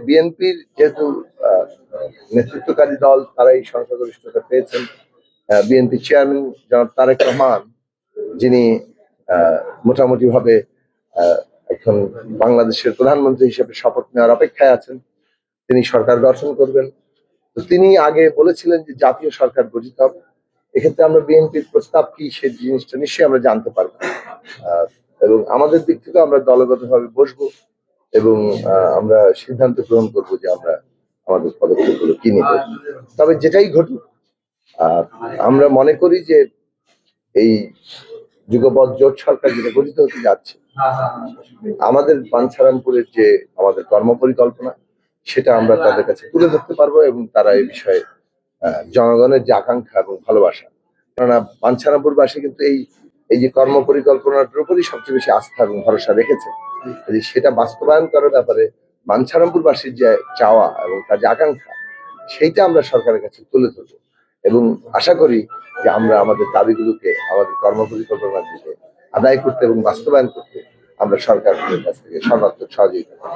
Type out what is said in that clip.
বিএনপির যেহেতু নেতৃত্বকারী দল, তারাই সংখ্যাগরিষ্ঠতা পেয়েছেন। বিএনপি চেয়ারম্যান জনাব তারেক রহমান, যিনি মোটামুটি ভাবে এখন বাংলাদেশের প্রধানমন্ত্রী হিসেবে শপথ নেওয়ার অপেক্ষায় আছেন। তিনি সরকার গঠন করবেন। তো তিনি আগে বলেছিলেন যে জাতীয় সরকার গঠিত হবে। এক্ষেত্রে আমরা বিএনপির প্রস্তাব কি সেই জিনিসটা নিশ্চয়ই আমরা জানতে পারবো, এবং আমাদের দিক থেকে আমরা দলগতভাবে বসবো এবং আমরা সিদ্ধান্ত গ্রহণ করবো যে আমরা আমাদের পদক্ষেপগুলো কি নিব। তবে যেটাই ঘটুক, আমরা মনে করি যে এই যুগপৎ জোট সরকার যেটা গঠিত হতে যাচ্ছে, আমাদের বাঞ্ছারামপুরের যে আমাদের কর্মপরিকল্পনা, সেটা আমরা তাদের কাছে তুলে ধরতে পারবো এবং তারা এই বিষয়ে জনগণের যে আকাঙ্ক্ষা এবং ভালোবাসা, কেননা বাঞ্ছারামপুরবাসী কিন্তু এই যে কর্মপরিকল্পনার উপরই সবচেয়ে বেশি আস্থা এবং ভরসা রেখেছে। সেটা বাস্তবায়ন করার ব্যাপারে বাঞ্ছারামপুরবাসীর যে চাওয়া এবং তার যে আকাঙ্ক্ষা, সেইটা আমরা সরকারের কাছে তুলে ধরবো এবং আশা করি যে আমরা আমাদের দাবিগুলোকে, আমাদের কর্মপরিকল্পনাগুলোকে আদায় করতে এবং বাস্তবায়ন করতে আমরা সরকারের কাছ থেকে সর্বাত্মক সহযোগিতা করব।